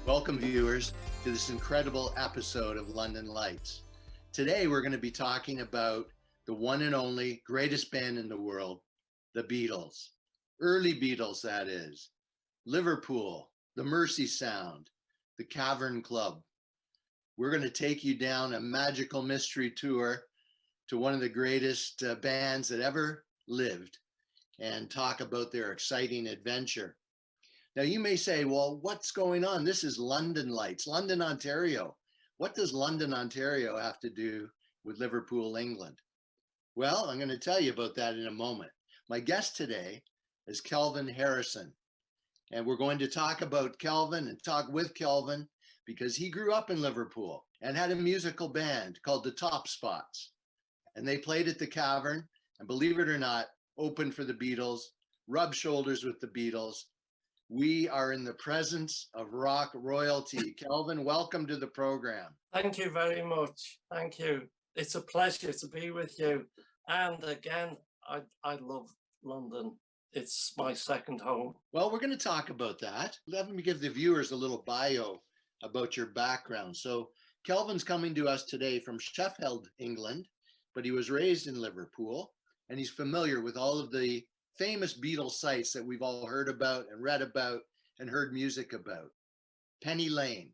Welcome, viewers, to this incredible episode of London Lights. Today, we're going to be talking about the one and only greatest band in the world, the Beatles. Early Beatles, that is. Liverpool, the Mersey Sound, the Cavern Club. We're going to take you down a magical mystery tour to one of the greatest bands that ever lived and talk about their exciting adventure. Now, you may say, well, what's going on? This is London Lights, London, Ontario. What does London, Ontario have to do with Liverpool, England? Well, I'm going to tell you about that in a moment. My guest today is Kelvin Harrison, and we're going to talk about Kelvin and talk with Kelvin because he grew up in Liverpool and had a musical band called the Top Spots. And they played at the Cavern, and believe it or not, opened for the Beatles, rubbed shoulders with the Beatles. We are in the presence of rock royalty. Kelvin, welcome to the program. Thank you very much. Thank you. It's a pleasure to be with you. And again, I love London. It's my second home. Well, we're going to talk about that. Let me give the viewers a little bio about your background. So Kelvin's coming to us today from Sheffield, England, but he was raised in Liverpool, and he's familiar with all of the famous Beatles sites that we've all heard about and read about and heard music about. Penny Lane,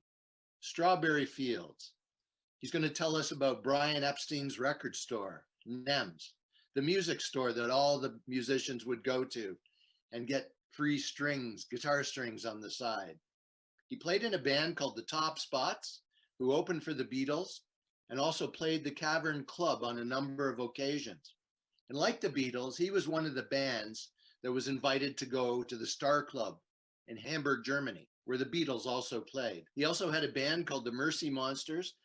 Strawberry Fields. He's going to tell us about Brian Epstein's record store, NEMS, the music store that all the musicians would go to and get free strings, guitar strings on the side. He played in a band called the Top Spots, who opened for the Beatles, and also played the Cavern Club on a number of occasions. And like the Beatles, he was one of the bands that was invited to go to the Star Club in Hamburg, Germany, where the Beatles also played. He also had a band called the Mersey Monsters,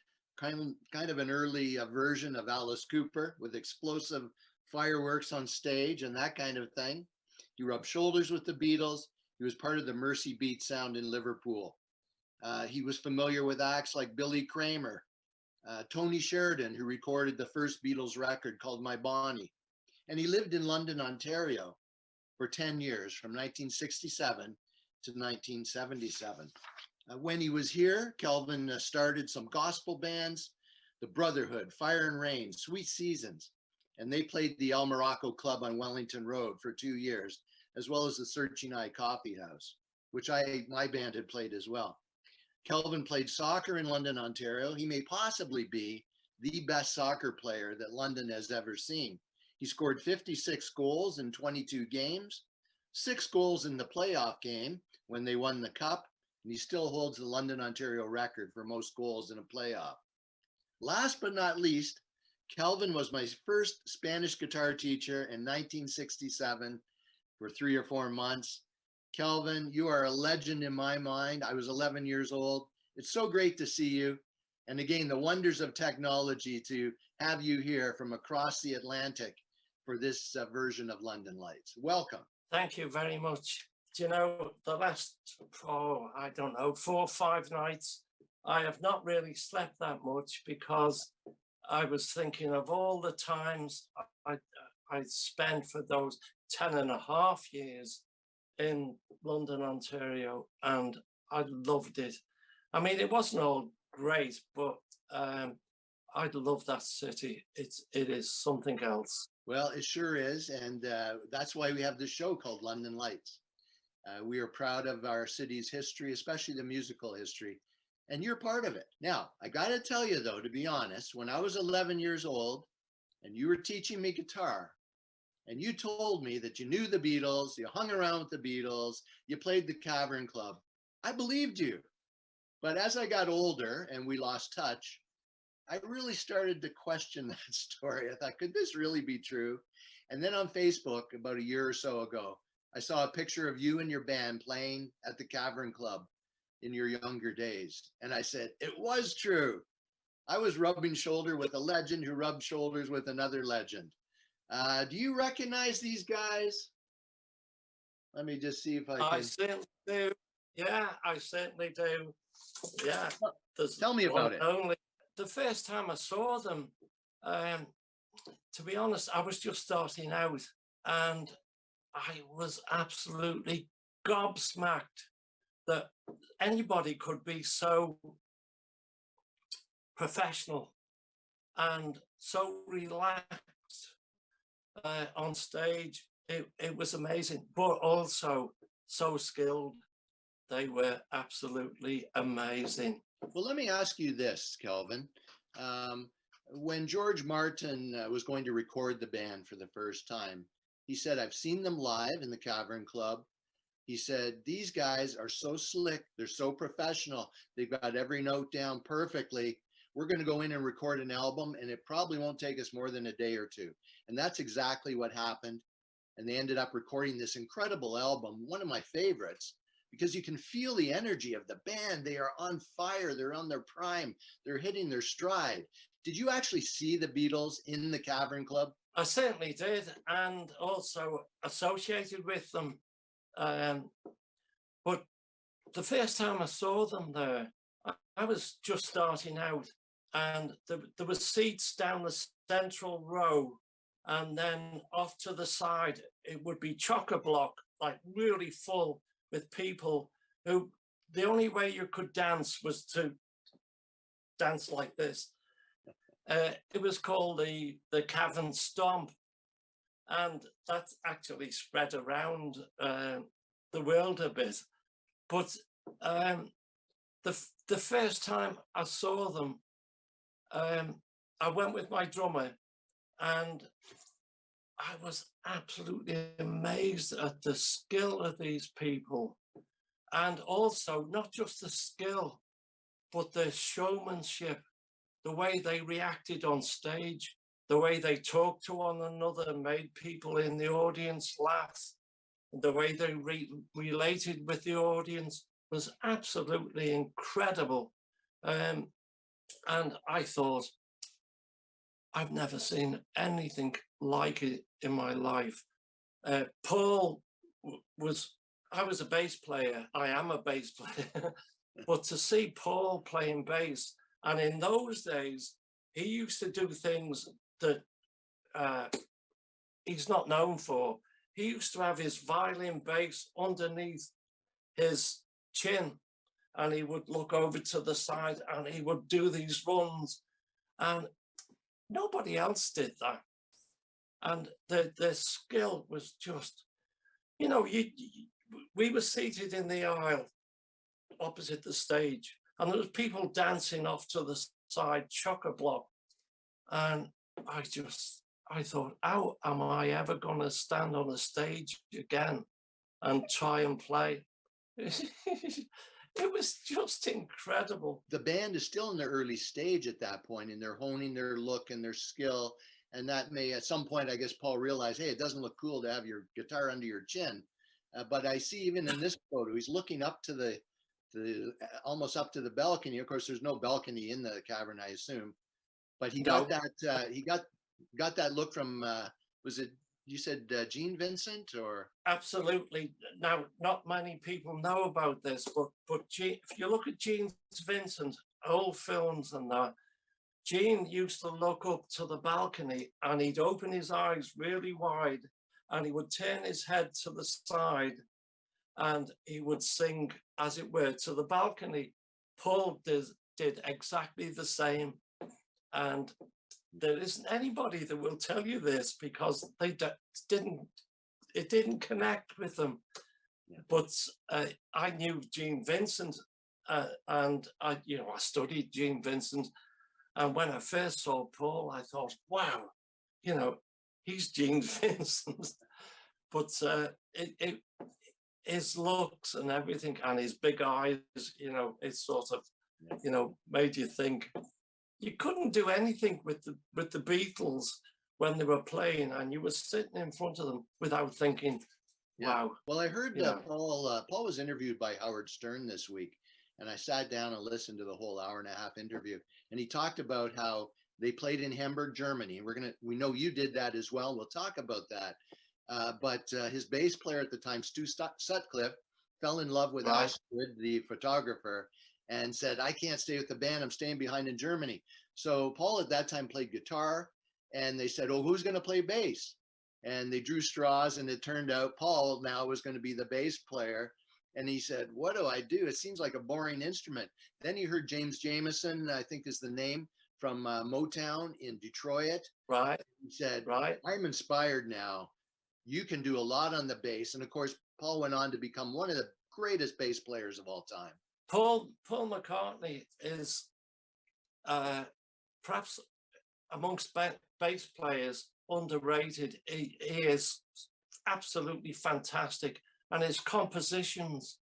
kind of an early version of Alice Cooper with explosive fireworks on stage and that kind of thing. He rubbed shoulders with the Beatles. He was part of the Mersey Beat sound in Liverpool. He was familiar with acts like Billy Kramer, Tony Sheridan, who recorded the first Beatles record called My Bonnie. And he lived in London, Ontario for 10 years, from 1967 to 1977. When he was here, Kelvin started some gospel bands, the Brotherhood, Fire and Rain, Sweet Seasons, and they played the El Morocco Club on Wellington Road for 2 years, as well as the Searching Eye Coffee House, which my band had played as well. Kelvin played soccer in London, Ontario. He may possibly be the best soccer player that London has ever seen. He scored 56 goals in 22 games, 6 goals in the playoff game when they won the cup, and he still holds the London, Ontario record for most goals in a playoff. Last but not least, Kelvin was my first Spanish guitar teacher in 1967 for 3 or 4 months. Kelvin, you are a legend in my mind. I was 11 years old. It's so great to see you. And again, the wonders of technology to have you here from across the Atlantic for this version of London Lights. Welcome. Thank you very much. Do you know, the last, 4 or 5 nights, I have not really slept that much because I was thinking of all the times I spent for those 10.5 years in London, Ontario, and I loved it. I mean, it wasn't all great, but I love that city. It is something else. Well, it sure is, and that's why we have this show called London Lights. We are proud of our city's history, especially the musical history, and you're part of it. Now, I got to tell you, though, to be honest, when I was 11 years old and you were teaching me guitar, and you told me that you knew the Beatles, you hung around with the Beatles, you played the Cavern Club, I believed you. But as I got older and we lost touch, I really started to question that story. I thought, could this really be true? And then on Facebook, about a year or so ago, I saw a picture of you and your band playing at the Cavern Club in your younger days. And I said, it was true. I was rubbing shoulder with a legend who rubbed shoulders with another legend. Do you recognize these guys? Let me just see if I can. I certainly do. Yeah, I certainly do. Yeah. Tell me about it. Only the first time I saw them, to be honest, I was just starting out and I was absolutely gobsmacked that anybody could be so professional and so relaxed on stage. It was amazing, but also so skilled. They were absolutely amazing. Well, let me ask you this, Kelvin. When George Martin was going to record the band for the first time, he said, I've seen them live in the Cavern Club. He said, these guys are so slick. They're so professional. They've got every note down perfectly. We're going to go in and record an album, and it probably won't take us more than a day or two. And that's exactly what happened. And they ended up recording this incredible album, one of my favorites, because you can feel the energy of the band. They are on fire. They're on their prime. They're hitting their stride. Did you actually see the Beatles in the Cavern Club? I certainly did, and also associated with them. But the first time I saw them there, I was just starting out, and there were seats down the central row, and then off to the side, it would be chock-a-block, like really full with people who the only way you could dance was to dance like this. It was called the Cavern Stomp, and that actually spread around the world a bit. But the first time I saw them, I went with my drummer, and I was absolutely amazed at the skill of these people, and also not just the skill, but the showmanship, the way they reacted on stage, the way they talked to one another, made people in the audience laugh, the way they related with the audience was absolutely incredible. And I thought, I've never seen anything like it in my life. Paul I was a bass player. I am a bass player. But to see Paul playing bass, and in those days, he used to do things that he's not known for. He used to have his violin bass underneath his chin, and he would look over to the side and he would do these runs, and nobody else did that. And the skill was just, you know, we were seated in the aisle opposite the stage, and there was people dancing off to the side, chock-a-block. And I thought, how am I ever going to stand on a stage again and try and play? It was just incredible. The band is still in their early stage at that point, and they're honing their look and their skill. And that may, at some point, I guess Paul realized, hey, it doesn't look cool to have your guitar under your chin. But I see even in this photo, he's looking up to the almost up to the balcony. Of course, there's no balcony in the cavern, I assume. But he got that. He got that look from. Was it? You said Gene Vincent, or? Absolutely. Now, not many people know about this, but if you look at Gene Vincent, old films and that, Gene used to look up to the balcony and he'd open his eyes really wide and he would turn his head to the side and he would sing, as it were, to the balcony. Paul did exactly the same. And there isn't anybody that will tell you this because it didn't connect with them. Yeah. But I knew Gene Vincent and I studied Gene Vincent. And when I first saw Paul, I thought, wow, he's Gene Vincent. But his looks and everything and his big eyes, it sort of, made you think. You couldn't do anything with the Beatles when they were playing, and you were sitting in front of them without thinking, wow. Well, I heard Paul was interviewed by Howard Stern this week, and I sat down and listened to the whole hour-and-a-half interview, and he talked about how they played in Hamburg, Germany. We know you did that as well. We'll talk about that. But his bass player at the time, Stu Sutcliffe, fell in love with Ashwood, the photographer, and said, I can't stay with the band. I'm staying behind in Germany. So Paul at that time played guitar, and they said, oh, who's going to play bass? And they drew straws, and it turned out Paul now was going to be the bass player. And he said, what do I do? It seems like a boring instrument. Then he heard James Jameson, I think is the name, from Motown in Detroit. Right. He said, Right. I'm inspired now. You can do a lot on the bass. And of course, Paul went on to become one of the greatest bass players of all time. Paul McCartney is perhaps amongst bass players underrated. He is absolutely fantastic, and his compositions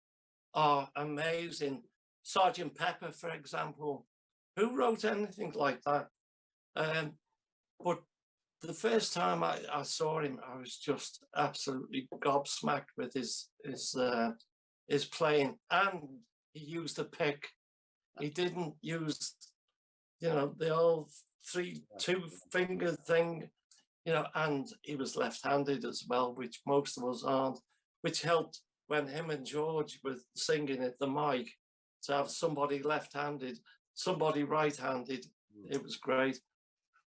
are amazing. Sergeant Pepper, for example, who wrote anything like that? But the first time I saw him, I was just absolutely gobsmacked with his playing, and he used a pick. He didn't use, the old 2-finger thing, and he was left-handed as well, which most of us aren't, which helped when him and George were singing at the mic to have somebody left-handed, somebody right-handed. It was great,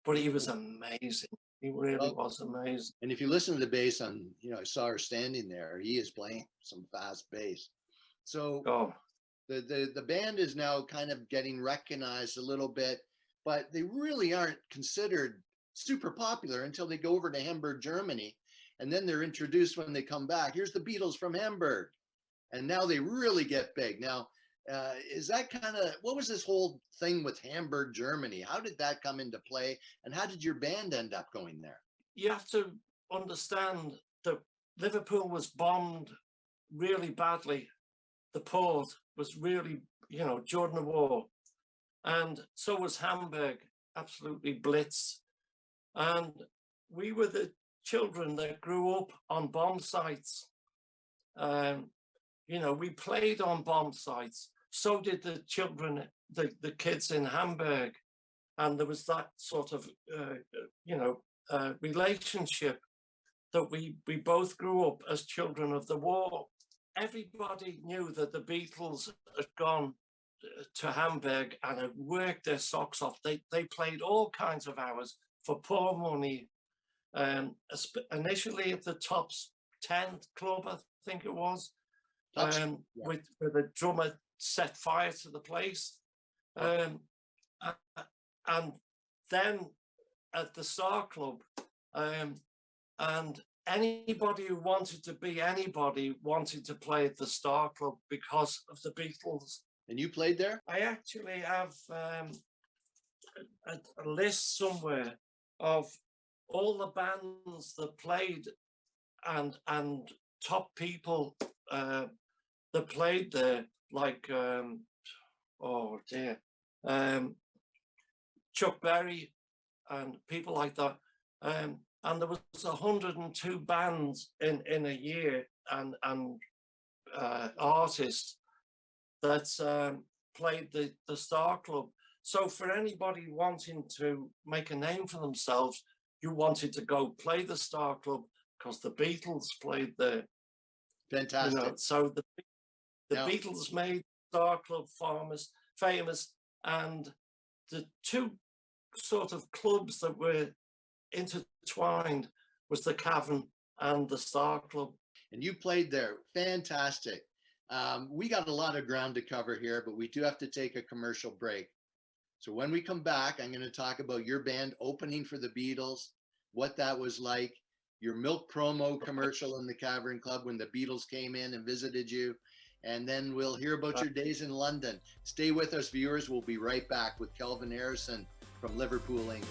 but he was amazing. He really was amazing. And if you listen to the bass on, I saw her standing there, he is playing some fast bass. So the band is now kind of getting recognized a little bit, but they really aren't considered super popular until they go over to Hamburg, Germany. And then they're introduced when they come back. Here's the Beatles from Hamburg. And now they really get big. Now, is that what was this whole thing with Hamburg, Germany? How did that come into play? And how did your band end up going there? You have to understand that Liverpool was bombed really badly. The port was really, during the war. And so was Hamburg, absolutely blitzed. And we were the children that grew up on bomb sites. We played on bomb sites. So did the children, the kids in Hamburg. And there was that sort of, relationship that we both grew up as children of the war. Everybody knew that the Beatles had gone to Hamburg and had worked their socks off. They played all kinds of hours for poor money. Initially at the top 10 club, I think it was, with the drummer set fire to the place. And then at the Star Club, and anybody who wanted to be anybody wanted to play at the Star Club because of the Beatles. And you played there? I actually have a list somewhere of all the bands that played and top people that played there, like Chuck Berry and people like that. And there was 102 bands in a year and artists that played the Star Club. So for anybody wanting to make a name for themselves, you wanted to go play the Star Club because the Beatles played there. Fantastic. So the Beatles made Star Club famous, and the two sort of clubs that were intertwined was the Cavern and the Star Club. And you played there. Fantastic. We got a lot of ground to cover here, but we do have to take a commercial break. So when we come back, I'm going to talk about your band opening for the Beatles, what that was like, your milk promo commercial in the Cavern Club when the Beatles came in and visited you, and then we'll hear about your days in London. Stay with us, viewers. We'll be right back with Kelvin Harrison from Liverpool, England.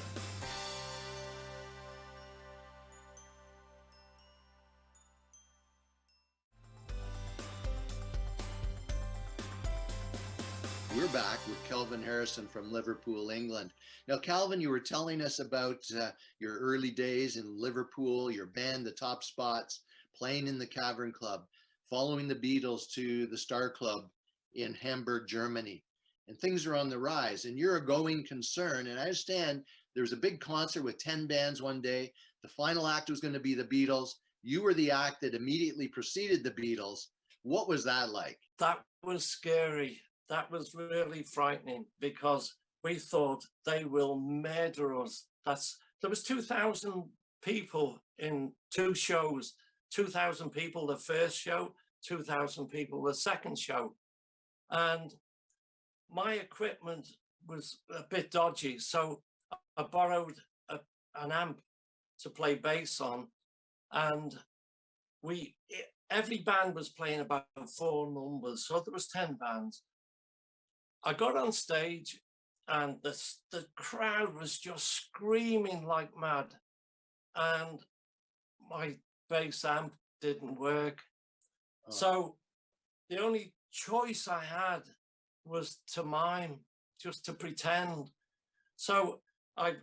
We're back with Kelvin Harrison from Liverpool, England. Now, Kelvin, you were telling us about your early days in Liverpool, your band, the Top Spots, playing in the Cavern Club, following the Beatles to the Star Club in Hamburg, Germany. And things are on the rise, and you're a going concern. And I understand there was a big concert with 10 bands one day. The final act was going to be the Beatles. You were the act that immediately preceded the Beatles. What was that like? That was scary. That was really frightening because we thought they will murder us. There was 2,000 people in two shows, 2,000 people the first show, 2,000 people the second show. And my equipment was a bit dodgy, so I borrowed an amp to play bass on, and every band was playing about 4 numbers, so there was 10 bands. I got on stage and the crowd was just screaming like mad, and my bass amp didn't work. Oh. So the only choice I had was to mime, just to pretend. So I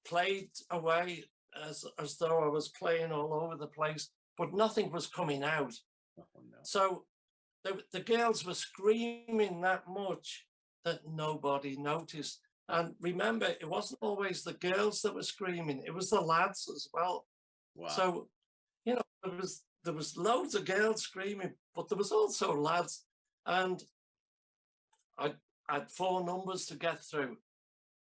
played away as though I was playing all over the place, but nothing was coming out. Oh, no. So the girls were screaming that much that nobody noticed. And remember, it wasn't always the girls that were screaming, it was the lads as well. Wow. So, you know, there was loads of girls screaming, but there was also lads. And I had 4 numbers to get through.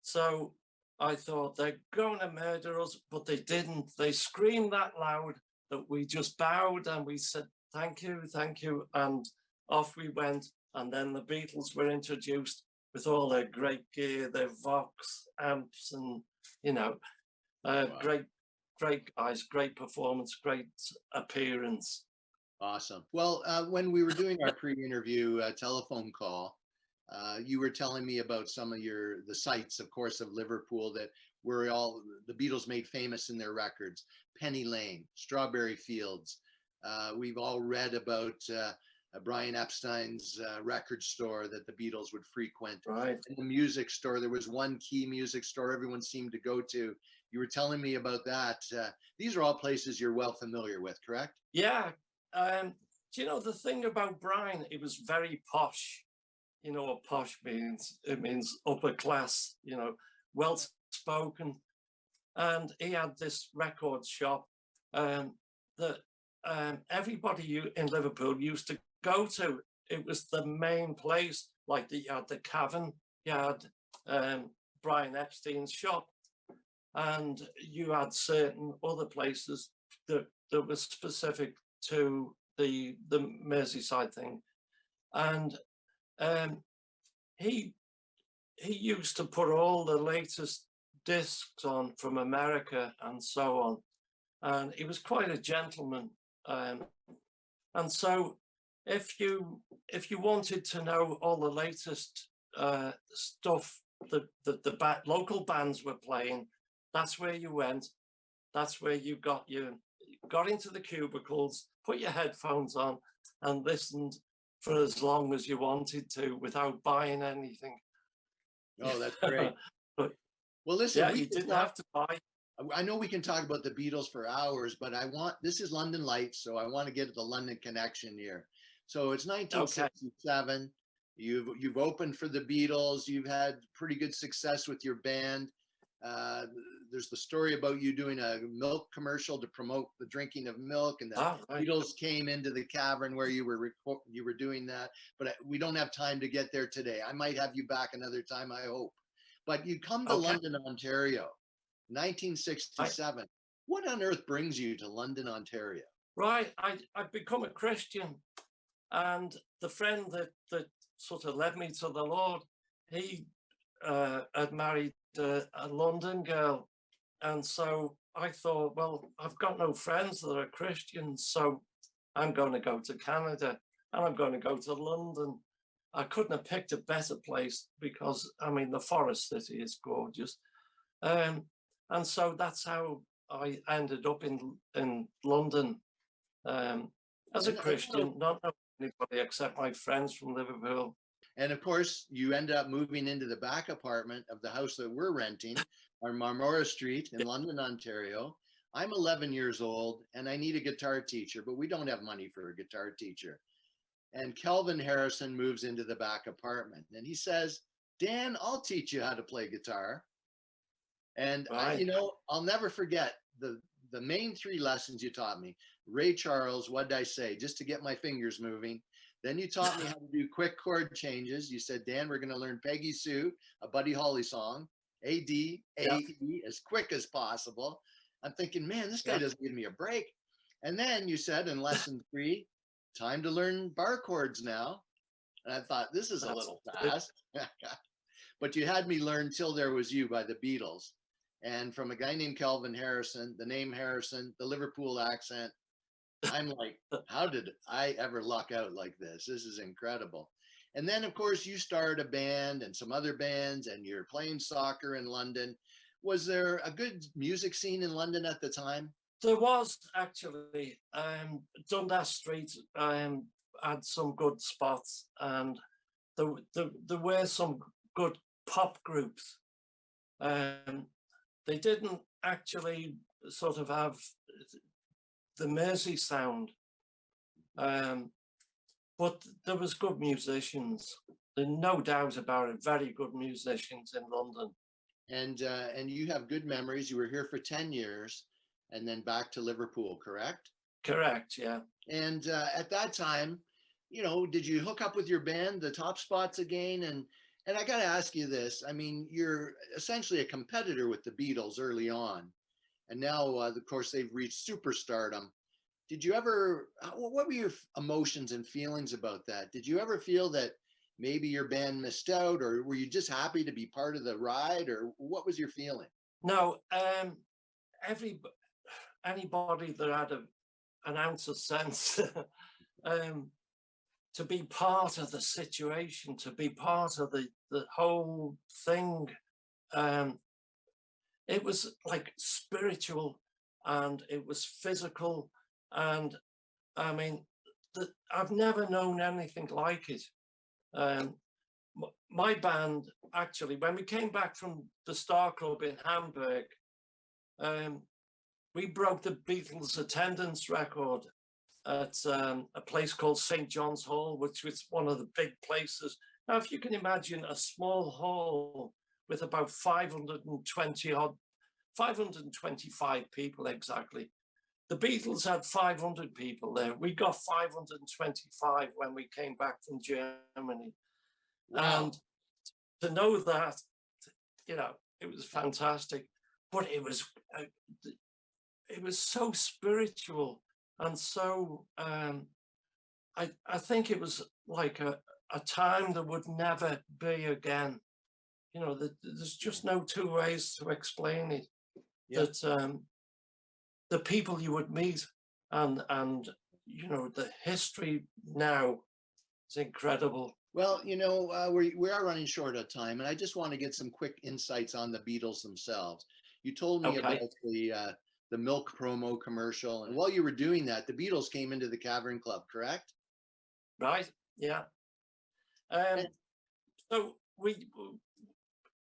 So I thought they're going to murder us, but they didn't. They screamed that loud that we just bowed and we said, thank you. And off we went. And then the Beatles were introduced with all their great gear, their Vox amps, and, you know, wow. great guys, great performance, great appearance. Awesome. Well, when we were doing our pre-interview telephone call, you were telling me about some of the sites, of course, of Liverpool that were all the Beatles made famous in their records. Penny Lane, Strawberry Fields. We've all read about Brian Epstein's record store that the Beatles would frequent. Right. And the music store, there was one key music store everyone seemed to go to. You were telling me about that. These are all places you're well familiar with, correct? Yeah. Do you know the thing about Brian? It was very posh. You know what posh means? It means upper class, you know, well spoken. And he had this record shop that everybody in Liverpool used to go to. It was the main place. Like you had the Cavern, you had Brian Epstein's shop, and you had certain other places that were specific to the Merseyside thing. And he used to put all the latest discs on from America and so on, and he was quite a gentleman. And so if you wanted to know all the latest stuff that the local bands were playing, that's where you went. That's where you got into the cubicles, put your headphones on, and listened for as long as you wanted to without buying anything. Oh, that's great. But, well, listen, yeah, you didn't have to buy. I know we can talk about the Beatles for hours, but this is London Lights, so I want to get the London connection here. So it's 1967. Okay. You've opened for the Beatles. You've had pretty good success with your band. There's the story about you doing a milk commercial to promote the drinking of milk, and the Beatles came into the Cavern where you were doing that. But we don't have time to get there today. I might have you back another time, I hope. But you come to London, Ontario, 1967. What on earth brings you to London, Ontario? Right, I've become a Christian, and the friend that sort of led me to the Lord, he had married a London girl, and so I thought, well, I've got no friends that are Christians, so I'm going to go to Canada and I'm going to go to London. I couldn't have picked a better place because, I mean, the Forest City is gorgeous, and so that's how I ended up in London as a Christian, not anybody except my friends from Liverpool. And of course, you end up moving into the back apartment of the house that we're renting on Marmora Street in London, Ontario. I'm 11 years old and I need a guitar teacher, but we don't have money for a guitar teacher. And Kelvin Harrison moves into the back apartment and he says, Dan, I'll teach you how to play guitar. And I'll never forget the main 3 lessons you taught me. Ray Charles, what did I say? Just to get my fingers moving. Then you taught me how to do quick chord changes. You said, Dan, we're going to learn Peggy Sue, a Buddy Holly song, A, D, A, E, as quick as possible. I'm thinking, man, this guy doesn't give me a break. And then you said in lesson 3, time to learn bar chords now. And I thought, this is a That's little fast. But you had me learn Till There Was You by the Beatles. And from a guy named Kelvin Harrison, the name Harrison, the Liverpool accent, I'm like, how did I ever luck out like this? This is incredible. And then, of course, you started a band and some other bands, and you're playing soccer in London. Was there a good music scene in London at the time? There was actually Dundas Street had some good spots, and there were some good pop groups. They didn't actually sort of have the Mersey sound, but there was good musicians. There's no doubt about it. Very good musicians in London. And you have good memories. You were here for 10 years and then back to Liverpool, correct? Correct, yeah. And at that time, you know, did you hook up with your band, the Top Spots, again? And I got to ask you this. I mean, you're essentially a competitor with the Beatles early on, and now, of course, they've reached superstardom. Did you ever? What were your emotions and feelings about that? Did you ever feel that maybe your band missed out, or were you just happy to be part of the ride, or what was your feeling? No, anybody that had an ounce of sense to be part of the situation, to be part of the whole thing, it was like spiritual and it was physical, and I mean, I've never known anything like it. My band, actually, when we came back from the Star Club in Hamburg, we broke the Beatles attendance record at a place called St. John's Hall, which was one of the big places. Now, if you can imagine a small hall with about 525 people exactly. The Beatles had 500 people there. We got 525 when we came back from Germany. Wow. And to know that, you know, it was fantastic. But it was so spiritual, and so I think it was like a time that would never be again. You know, there's just no two ways to explain it. Yeah. That the people you would meet and you know, the history now is incredible. Well, you know, we are running short of time, and I just want to get some quick insights on the Beatles themselves. You told me Okay. about the milk promo commercial, and while you were doing that, the Beatles came into the Cavern Club, correct? Right? Yeah. So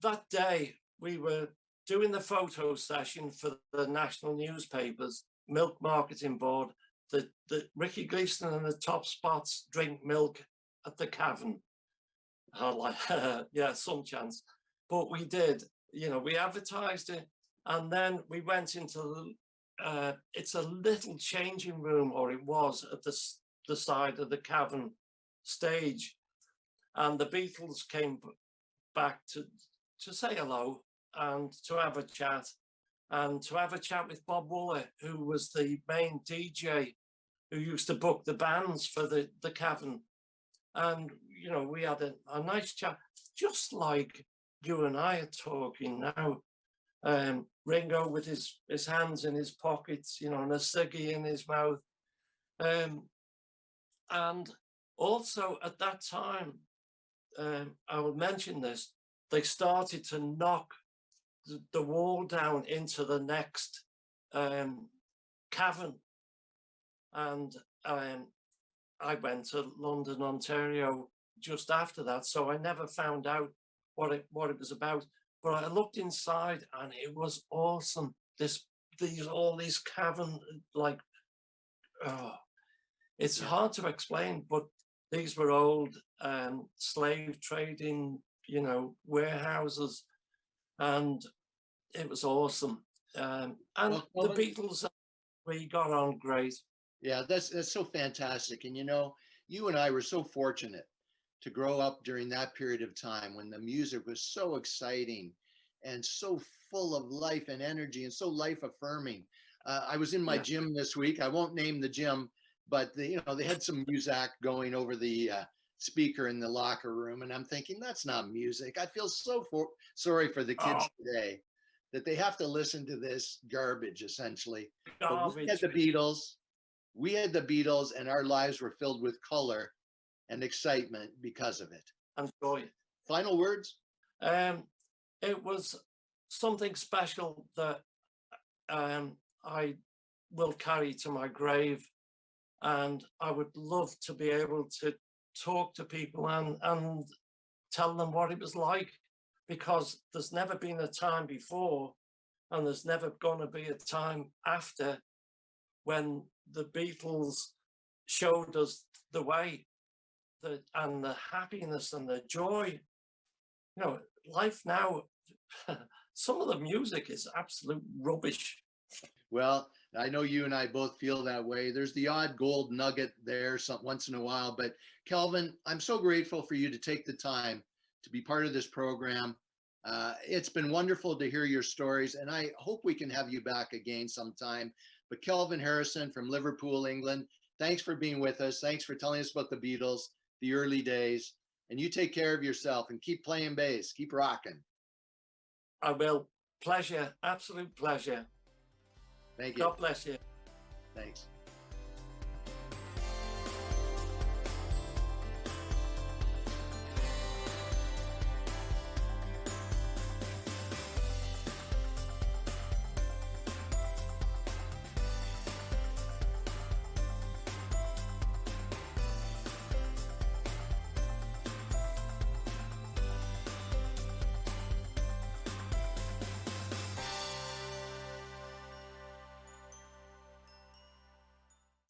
that day we were doing the photo session for the national newspapers, Milk Marketing Board. The Ricky Gleason and the Top Spots drink milk at the Cavern. I'm like, yeah, some chance. But we did, you know, we advertised it, and then we went into it's a little changing room, or it was, at the side of the Cavern stage, and the Beatles came back to say hello and to have a chat, with Bob Wooler, who was the main DJ who used to book the bands for the Cavern. And, you know, we had a nice chat, just like you and I are talking now. Ringo with his hands in his pockets, you know, and a ciggy in his mouth. And also at that time, I will mention this, they started to knock the wall down into the next cavern. And I went to London, Ontario just after that, so I never found out what it was about. But I looked inside, and it was awesome. All these cavern, like, it's hard to explain, but these were old slave trading, you know, warehouses, and it was awesome. And Well, the Beatles, we got on great. yeah, that's so fantastic. And you know, you and I were so fortunate to grow up during that period of time when the music was so exciting and so full of life and energy and so life affirming. I was in my Yeah. gym this week. I won't name the gym, but they had some music going over the speaker in the locker room, and I'm thinking that's not music. I feel sorry for the Oh, kids today that they have to listen to this garbage essentially. But garbage. we had the Beatles, and our lives were filled with color and excitement because of it. And joy. Final words? It was something special that I will carry to my grave, and I would love to be able to talk to people and tell them what it was like, because there's never been a time before and there's never going to be a time after when the Beatles showed us the way, and the happiness and the joy. Life now, some of the music is absolute rubbish. Well, I know you and I both feel that way. There's the odd gold nugget there once in a while, but Kelvin, I'm so grateful for you to take the time to be part of this program. It's been wonderful to hear your stories, and I hope we can have you back again sometime. But Kelvin Harrison from Liverpool, England, thanks for being with us. Thanks for telling us about the Beatles, the early days, and you take care of yourself and keep playing bass, keep rocking. I will. Pleasure, absolute pleasure. Thank you. God bless you. Thanks.